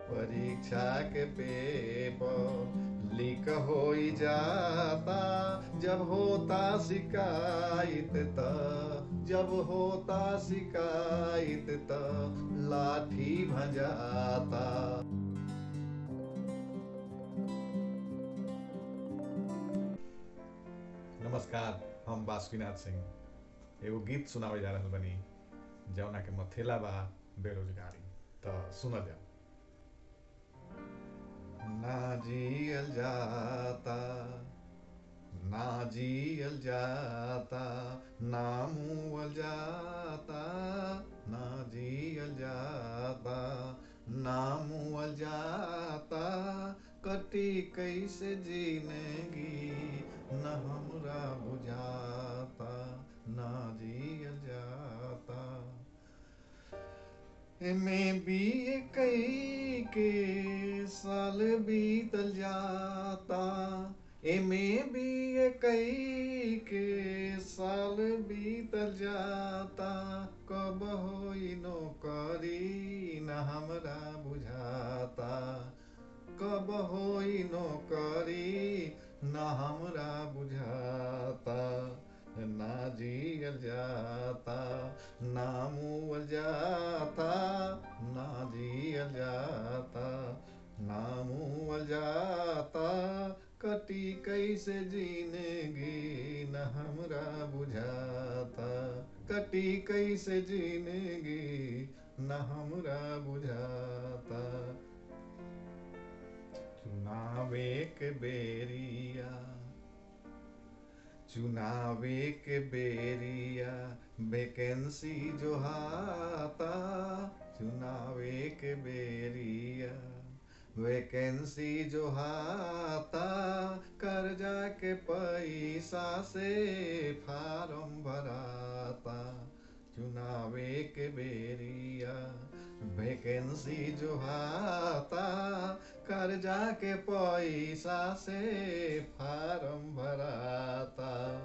परीक्षा के पेपर लीक हो ही जाता। जब होता शिकायत जब होता शिकायत लाठी भजाता। नमस्कार, हम बासुकीनाथ सिंह एगो गीत सुनावे जा रहल बनी जौना के मथेला बा बेरोजगारी। तो सुनल जाओ। ना जियल जाता, ना जियल जाता, ना मुअल जाता, ना जियल जाता, ना मुअल जाता। कटी कैसे जिंदगी न हमरा बुझाता, ना जियल जाता। एमे बीए कई के साल बीतल जाता, एमे बीए कई के साल बीतल जाता। कब होई नौकरी न हमरा बुझाता, कब होई नौकरी न हमरा बुझाता। ना जियल जाता, ना मुअल जाता, ना जियल जाता, ना मुअल जाता। कटी कैसे जिंदगी न हमरा बुझाता, कटी कैसे जिंदगी न हमरा बुझाता। चुनावे के बेरिया, चुनावे के बेरिया वैकेंसी जो हाता। चुनावे के बेरिया वैकेंसी जो हाता। कर्जा के पैसा से फार्म भराता। चुनावे के बेरिया वैकेंसी जो हाता। कर्जा के पैसा से फार्म भराता।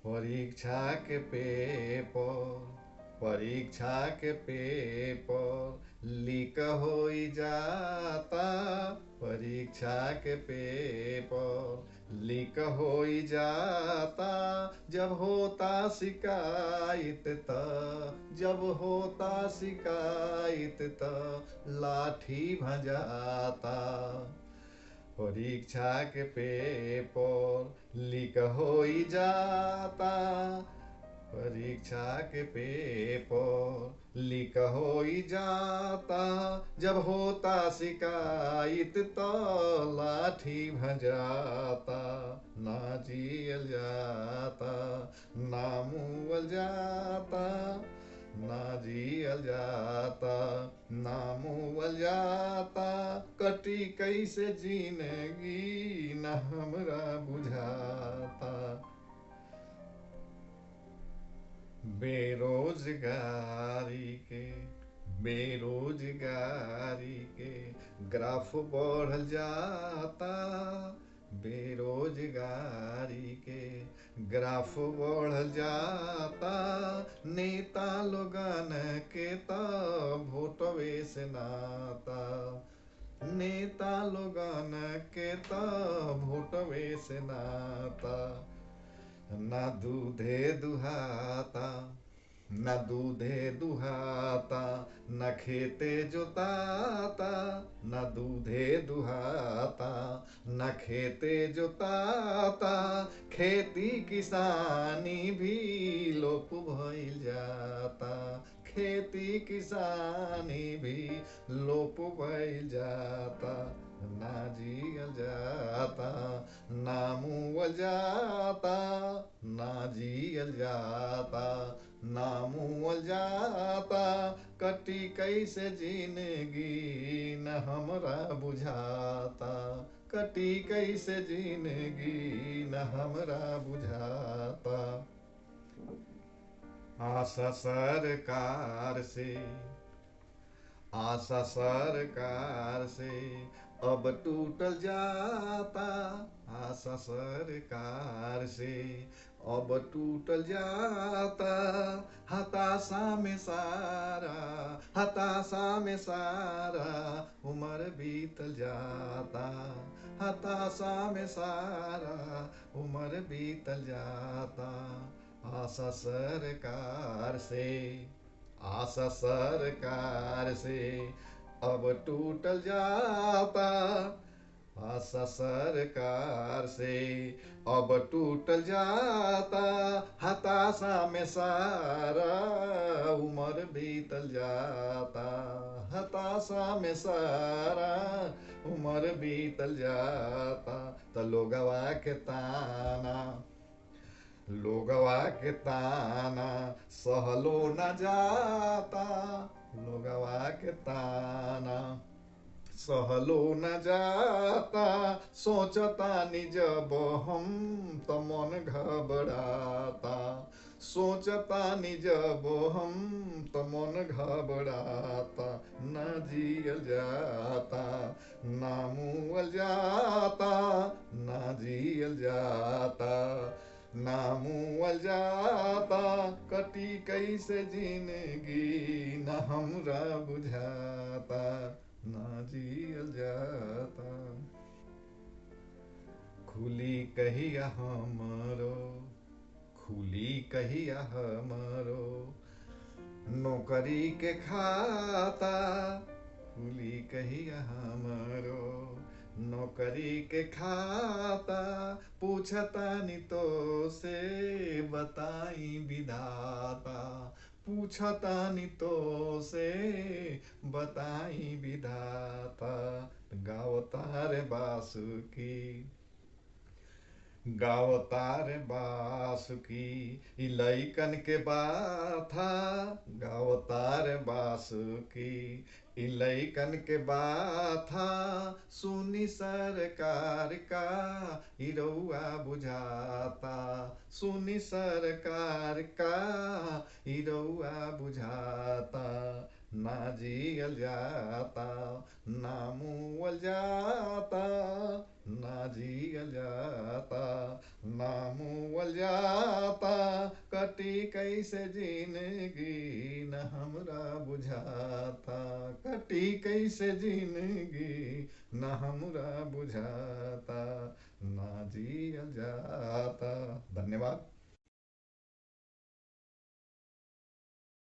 परीक्षा के पेपर, परीक्षा के पेपर लीक हो जाता। परीक्षा के पेपर लीक हो जाता। जब होता शिकायत जब होता शिकायत लाठी भजाता। परीक्षा के पेपर लीक हो जाता। परीक्षा के पेपर लीक हो जाता। जब होता शिकायत लाठी भजाता। ना जियल जाता, ना मुअल जाता, ना जियल जाता, ना मुअल जाता। कटी कैसे जिंदगी न हमरा बुझाता। बेरोजगारी के, बेरोजगारी के ग्राफ बढ़ल जाता। बेरोजगारी के ग्राफ बढ़ल जाता। नेता लोगन के त वोटवे से नाता। नेता लोगन के त वोटवे से नाता। ना दूधे दुहाता, न दूधे दुहाता, न खेते जोताता। न दूधे दुहाता, न खेते जोताता। खेती किसानी भी लोप भइल जाता। खेती किसानी भी लोप भइल जाता। ना जियल जाता, ना मुअल जाता, ना जियल जाता, ना मुअल जाता। कटी कैसे जिंदगी न हमरा बुझाता। कटी कैसे जिंदगी न हमरा बुझाता। आशा सरकार से, आशा सरकार से अब टूटल जाता। आशा सरकार से अब टूटल जाता। हताशा में सारा, हताशा में सारा हताशा में सारा उम्र बीतल जाता। आशा सरकार से, आशा सरकार से अब टूटल जाता। आशा सरकार से अब टूटल जाता। हताशा में सारा उम्र बीतल जाता। हताशा में सारा उम्र बीतल जाता। त लोगवा के ताना, लोगवा के ताना सहलो न जाता। लोगवा के ताना सहलो न जाता। सोचता नि जब हम त मन घबराता। सोचता नि जब हम त मन घबराता। न जियल जाता, ना मुअल जाता। ना जियल जाता, ना मुअल जाता। कटी कैसे जिंदगी न हमरा बुझाता। ना जियल जाता। खुली कहिया हमरो, खुली कहिया हमरो नौकरी के खाता। खुली कहिया हमरो नौकरी के खाता। पूछतानी तो से बताई विधाता। पूछतानी तो से बताई विधाता। गावतार बासुकी, गावतार बासुकी ई लइकन के बाथा। गावतार बासुकी ई लइकन के बाथा। सुनी सरकार का ई रउआ बुझाता। सुनी सरकार का ई रउआ बुझाता। ना जियल जाता, ना मुअल जाता। ना जियल जाता, ना मुअल जाता। कटी कैसे जिंदगी न हमरा बुझाता। कटी कैसे जिंदगी न हमरा बुझाता। ना जियल जाता। धन्यवाद।